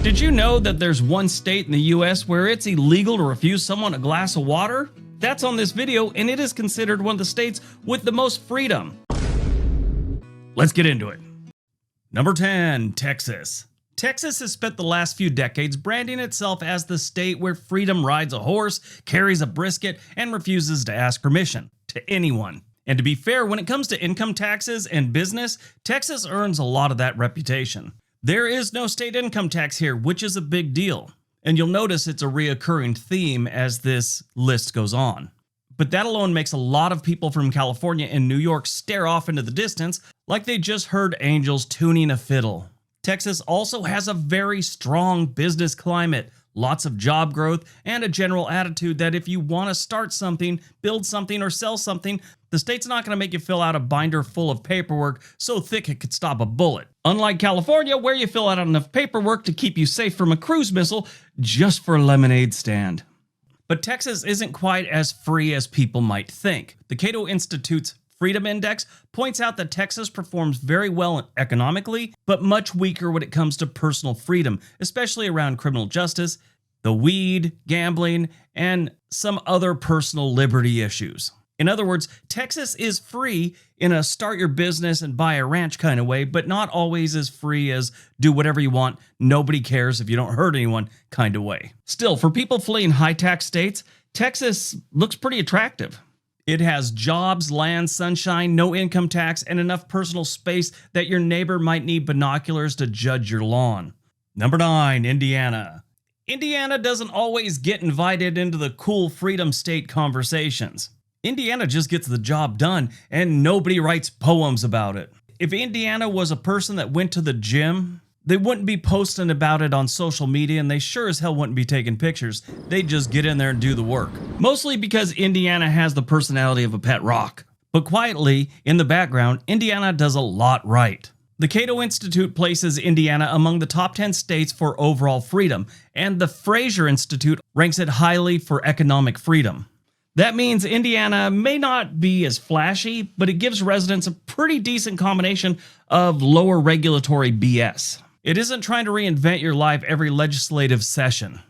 Did you know that there's one state in the US where it's illegal to refuse someone a glass of water? That's on this video, and it is considered one of the states with the most freedom. Let's get into it. Number 10, Texas. Texas has spent the last few decades branding itself as the state where freedom rides a horse, carries a brisket, and refuses to ask permission to anyone. And to be fair, when it comes to income taxes and business, Texas earns a lot of that reputation. There is no state income tax here, which is a big deal. And you'll notice it's a reoccurring theme as this list goes on. But that alone makes a lot of people from California and New York stare off into the distance like they just heard angels tuning a fiddle. Texas also has a very strong business climate, lots of job growth, and a general attitude that if you want to start something, build something, or sell something, the state's not going to make you fill out a binder full of paperwork so thick it could stop a bullet. Unlike California, where you fill out enough paperwork to keep you safe from a cruise missile just for a lemonade stand. But Texas isn't quite as free as people might think. The Cato Institute's Freedom Index points out that Texas performs very well economically, but much weaker when it comes to personal freedom, especially around criminal justice, the weed, gambling, and some other personal liberty issues. In other words, Texas is free in a start your business and buy a ranch kind of way, but not always as free as do whatever you want, nobody cares if you don't hurt anyone kind of way. Still, for people fleeing high-tax states, Texas looks pretty attractive. It has jobs, land, sunshine, no income tax, and enough personal space that your neighbor might need binoculars to judge your lawn. Number 9, Indiana. Indiana doesn't always get invited into the cool freedom state conversations. Indiana just gets the job done, and nobody writes poems about it. If Indiana was a person that went to the gym, they wouldn't be posting about it on social media, and they sure as hell wouldn't be taking pictures. They'd just get in there and do the work. Mostly because Indiana has the personality of a pet rock. But quietly, in the background, Indiana does a lot right. The Cato Institute places Indiana among the top 10 states for overall freedom, and the Fraser Institute ranks it highly for economic freedom. That means Indiana may not be as flashy, but it gives residents a pretty decent combination of lower regulatory BS. It isn't trying to reinvent your life every legislative session.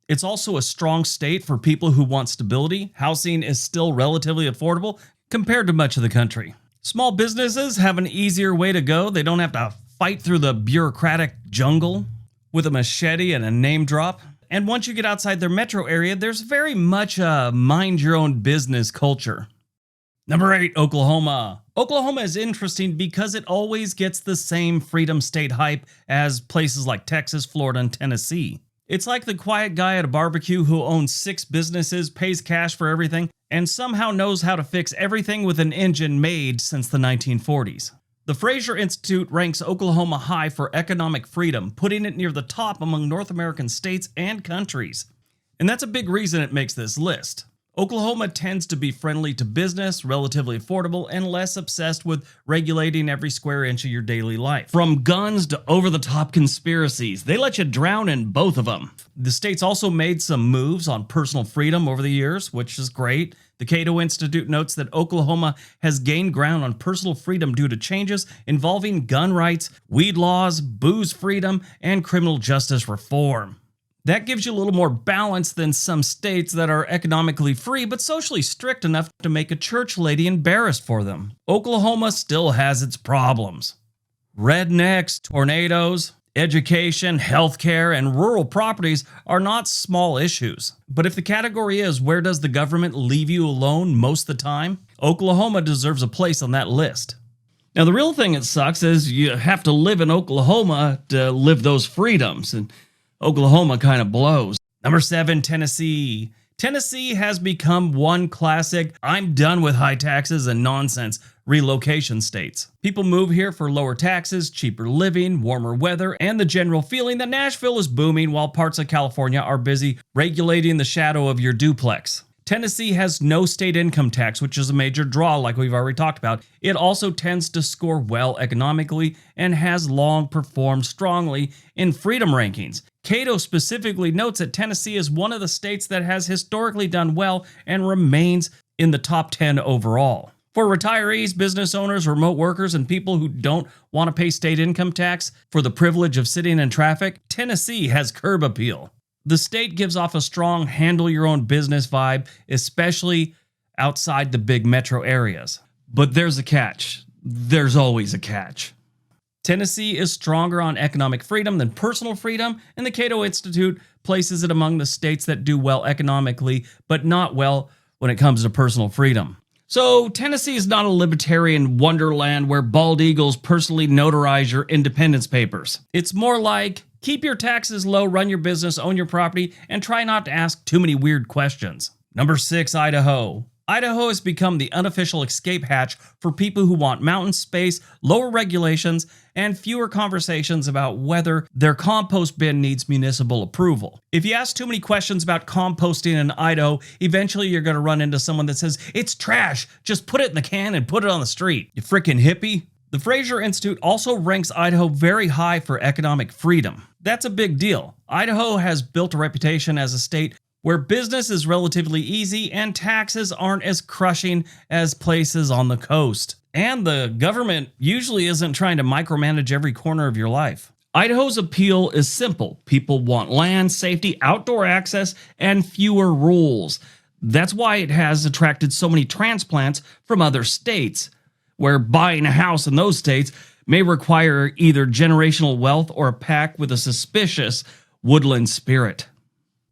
It's also a strong state for people who want stability. Housing is still relatively affordable compared to much of the country. Small businesses have an easier way to go. They don't have to fight through the bureaucratic jungle with a machete and a name drop. And once you get outside their metro area, there's very much a mind-your-own-business culture. Number 8, Oklahoma. Oklahoma is interesting because it always gets the same freedom state hype as places like Texas, Florida, and Tennessee. It's like the quiet guy at a barbecue who owns 6 businesses, pays cash for everything, and somehow knows how to fix everything with an engine made since the 1940s. The Fraser Institute ranks Oklahoma high for economic freedom, putting it near the top among North American states and countries. And that's a big reason it makes this list. Oklahoma tends to be friendly to business, relatively affordable, and less obsessed with regulating every square inch of your daily life. From guns to over-the-top conspiracies, they let you drown in both of them. The state's also made some moves on personal freedom over the years, which is great. The Cato Institute notes that Oklahoma has gained ground on personal freedom due to changes involving gun rights, weed laws, booze freedom, and criminal justice reform. That gives you a little more balance than some states that are economically free but socially strict enough to make a church lady embarrassed for them. Oklahoma still has its problems. Rednecks, tornadoes, education, healthcare, and rural properties are not small issues. But if the category is where does the government leave you alone most of the time, Oklahoma deserves a place on that list. Now the real thing that sucks is you have to live in Oklahoma to live those freedoms, and Oklahoma kind of blows. Number 7, Tennessee. Tennessee has become one classic, I'm done with high taxes and nonsense relocation states. People move here for lower taxes, cheaper living, warmer weather, and the general feeling that Nashville is booming while parts of California are busy regulating the shadow of your duplex. Tennessee has no state income tax, which is a major draw like we've already talked about. It also tends to score well economically and has long performed strongly in freedom rankings. Cato specifically notes that Tennessee is one of the states that has historically done well and remains in the top 10 overall. For retirees, business owners, remote workers, and people who don't want to pay state income tax for the privilege of sitting in traffic, Tennessee has curb appeal. The state gives off a strong handle your own business vibe, especially outside the big metro areas. But there's a catch. There's always a catch. Tennessee is stronger on economic freedom than personal freedom, and the Cato Institute places it among the states that do well economically, but not well when it comes to personal freedom. So Tennessee is not a libertarian wonderland where bald eagles personally notarize your independence papers. It's more like, keep your taxes low, run your business, own your property, and try not to ask too many weird questions. Number 6, Idaho. Idaho has become the unofficial escape hatch for people who want mountain space, lower regulations, and fewer conversations about whether their compost bin needs municipal approval. If you ask too many questions about composting in Idaho, eventually you're going to run into someone that says, it's trash, just put it in the can and put it on the street, you frickin' hippie. The Fraser Institute also ranks Idaho very high for economic freedom. That's a big deal. Idaho has built a reputation as a state where business is relatively easy and taxes aren't as crushing as places on the coast. And the government usually isn't trying to micromanage every corner of your life. Idaho's appeal is simple. People want land, safety, outdoor access, and fewer rules. That's why it has attracted so many transplants from other states, where buying a house in those states may require either generational wealth or a pack with a suspicious woodland spirit.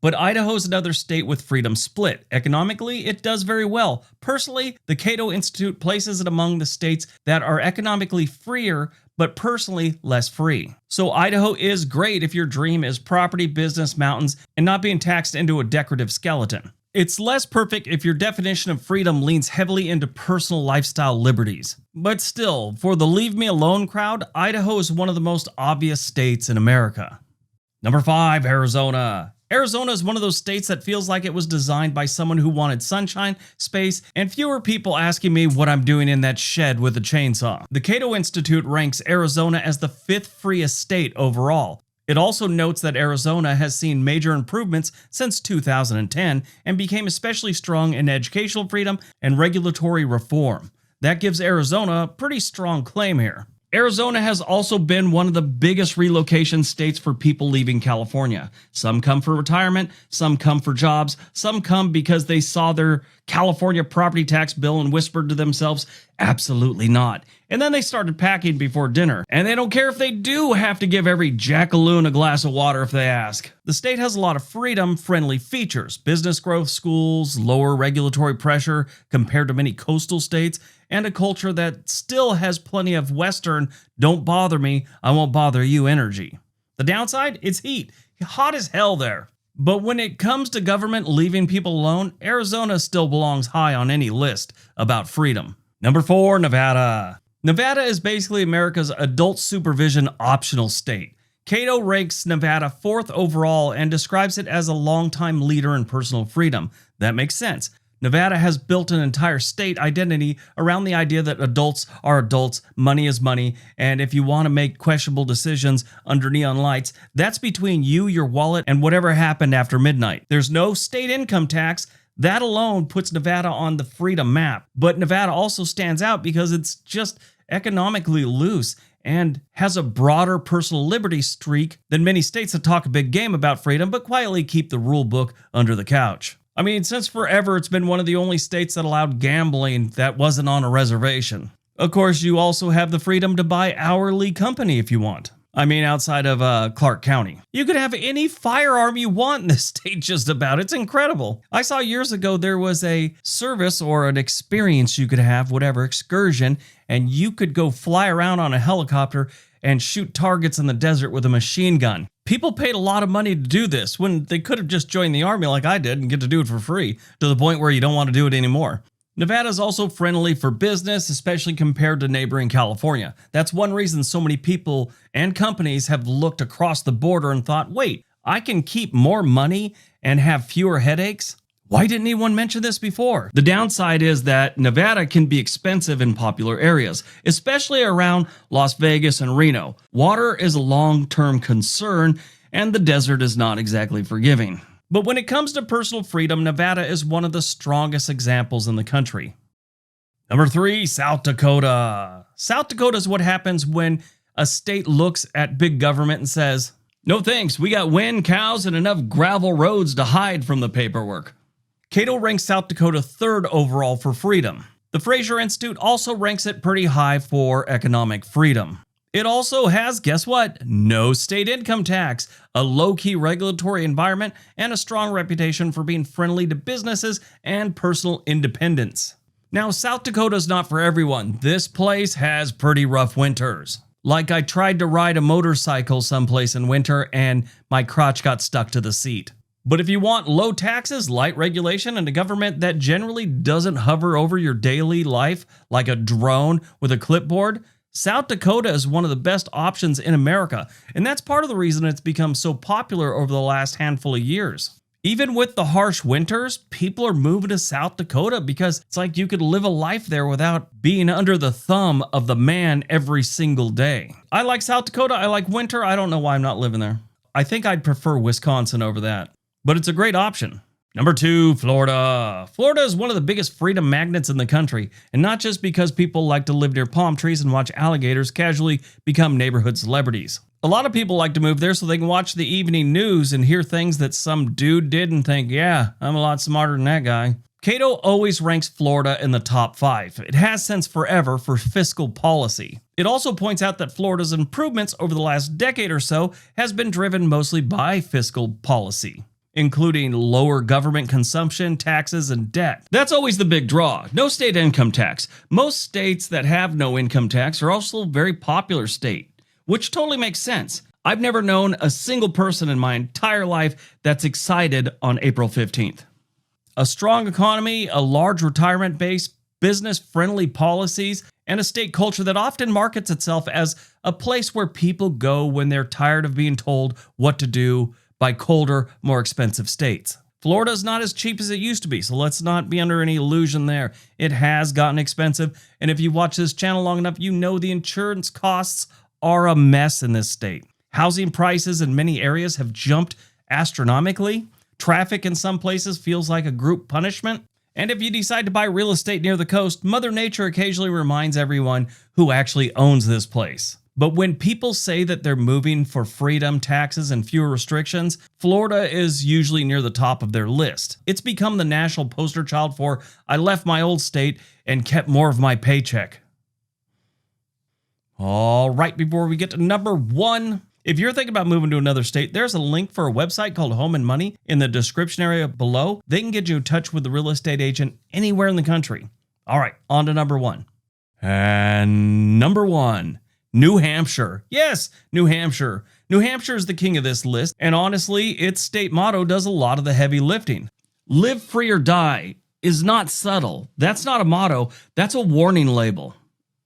But Idaho's another state with freedom split. Economically, it does very well. Personally, the Cato Institute places it among the states that are economically freer, but personally less free. So Idaho is great if your dream is property, business, mountains, and not being taxed into a decorative skeleton. It's less perfect if your definition of freedom leans heavily into personal lifestyle liberties. But still, for the leave me alone crowd, Idaho is one of the most obvious states in America. Number 5, Arizona. Arizona is one of those states that feels like it was designed by someone who wanted sunshine, space, and fewer people asking me what I'm doing in that shed with a chainsaw. The Cato Institute ranks Arizona as the 5th freest state overall. It also notes that Arizona has seen major improvements since 2010 and became especially strong in educational freedom and regulatory reform. That gives Arizona a pretty strong claim here. Arizona has also been one of the biggest relocation states for people leaving California. Some come for retirement, some come for jobs, some come because they saw their California property tax bill and whispered to themselves, absolutely not. And then they started packing before dinner. And they don't care if they do have to give every jackaloon a glass of water if they ask. The state has a lot of freedom-friendly features, business growth, schools, lower regulatory pressure compared to many coastal states, and a culture that still has plenty of Western, don't bother me, I won't bother you energy. The downside? It's heat. Hot as hell there. But when it comes to government leaving people alone, Arizona still belongs high on any list about freedom. Number 4, Nevada. Nevada is basically America's adult supervision optional state. Cato ranks Nevada 4th overall and describes it as a longtime leader in personal freedom. That makes sense. Nevada has built an entire state identity around the idea that adults are adults, money is money, and if you want to make questionable decisions under neon lights, that's between you, your wallet, and whatever happened after midnight. There's no state income tax. That alone puts Nevada on the freedom map. But Nevada also stands out because it's just economically loose and has a broader personal liberty streak than many states that talk a big game about freedom but quietly keep the rule book under the couch. I mean, since forever, it's been one of the only states that allowed gambling that wasn't on a reservation. Of course, you also have the freedom to buy hourly company if you want. I mean, outside of Clark County. You could have any firearm you want in this state just about. It's incredible. I saw years ago there was a service or an experience you could have, whatever, excursion, and you could go fly around on a helicopter and shoot targets in the desert with a machine gun. People paid a lot of money to do this when they could have just joined the army like I did and get to do it for free, to the point where you don't want to do it anymore. Nevada is also friendly for business, especially compared to neighboring California. That's one reason so many people and companies have looked across the border and thought, wait, I can keep more money and have fewer headaches? Why didn't anyone mention this before? The downside is that Nevada can be expensive in popular areas, especially around Las Vegas and Reno. Water is a long-term concern, and the desert is not exactly forgiving. But when it comes to personal freedom, Nevada is one of the strongest examples in the country. Number 3, South Dakota. South Dakota is what happens when a state looks at big government and says, no thanks, we got wind, cows, and enough gravel roads to hide from the paperwork. Cato ranks South Dakota 3rd overall for freedom. The Fraser Institute also ranks it pretty high for economic freedom. It also has, guess what? No state income tax, a low-key regulatory environment, and a strong reputation for being friendly to businesses and personal independence. Now, South Dakota is not for everyone. This place has pretty rough winters. Like I tried to ride a motorcycle someplace in winter and my crotch got stuck to the seat. But if you want low taxes, light regulation, and a government that generally doesn't hover over your daily life like a drone with a clipboard, South Dakota is one of the best options in America, and that's part of the reason it's become so popular over the last handful of years. Even with the harsh winters, people are moving to South Dakota because it's like you could live a life there without being under the thumb of the man every single day. I like South Dakota, I like winter, I don't know why I'm not living there. I think I'd prefer Wisconsin over that, but it's a great option. Number 2, Florida. Florida is one of the biggest freedom magnets in the country, and not just because people like to live near palm trees and watch alligators casually become neighborhood celebrities. A lot of people like to move there so they can watch the evening news and hear things that some dude did and think, yeah, I'm a lot smarter than that guy. Cato always ranks Florida in the top 5. It has since forever for fiscal policy. It also points out that Florida's improvements over the last decade or so has been driven mostly by fiscal policy, including lower government consumption, taxes, and debt. That's always the big draw. No state income tax. Most states that have no income tax are also a very popular state, which totally makes sense. I've never known a single person in my entire life that's excited on April 15th. A strong economy, a large retirement base, business-friendly policies, and a state culture that often markets itself as a place where people go when they're tired of being told what to do by colder, more expensive states. Florida's not as cheap as it used to be, so let's not be under any illusion there. It has gotten expensive, and if you watch this channel long enough, you know the insurance costs are a mess in this state. Housing prices in many areas have jumped astronomically. Traffic in some places feels like a group punishment. And if you decide to buy real estate near the coast, Mother Nature occasionally reminds everyone who actually owns this place. But when people say that they're moving for freedom, taxes, and fewer restrictions, Florida is usually near the top of their list. It's become the national poster child for, I left my old state and kept more of my paycheck. All right, before we get to number 1, if you're thinking about moving to another state, there's a link for a website called Home and Money in the description area below. They can get you in touch with the real estate agent anywhere in the country. All right, on to number 1. And number 1, New Hampshire. Yes, New Hampshire. New Hampshire is the king of this list, and honestly, its state motto does a lot of the heavy lifting. Live free or die is not subtle. That's not a motto, that's a warning label.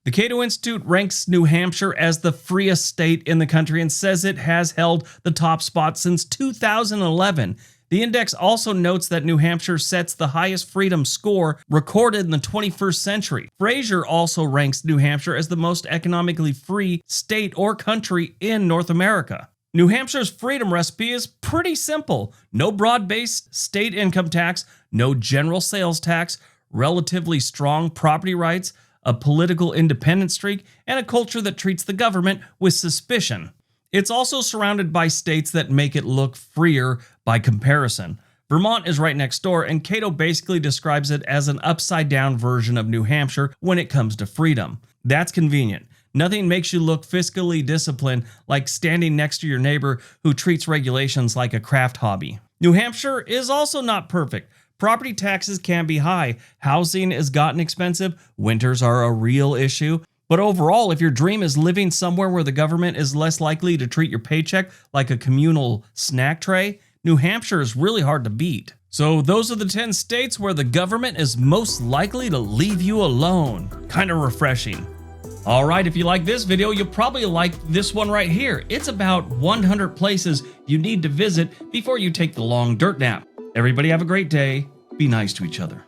The Cato Institute ranks New Hampshire as the freest state in the country and says it has held the top spot since 2011. The index also notes that New Hampshire sets the highest freedom score recorded in the 21st century. Fraser also ranks New Hampshire as the most economically free state or country in North America. New Hampshire's freedom recipe is pretty simple. No broad-based state income tax, no general sales tax, relatively strong property rights, a political independent streak, and a culture that treats the government with suspicion. It's also surrounded by states that make it look freer by comparison. Vermont is right next door, and Cato basically describes it as an upside-down version of New Hampshire when it comes to freedom. That's convenient. Nothing makes you look fiscally disciplined like standing next to your neighbor who treats regulations like a craft hobby. New Hampshire is also not perfect. Property taxes can be high, housing has gotten expensive, winters are a real issue. But overall, if your dream is living somewhere where the government is less likely to treat your paycheck like a communal snack tray, New Hampshire is really hard to beat. So those are the 10 states where the government is most likely to leave you alone. Kind of refreshing. All right, if you like this video, you'll probably like this one right here. It's about 100 places you need to visit before you take the long dirt nap. Everybody have a great day. Be nice to each other.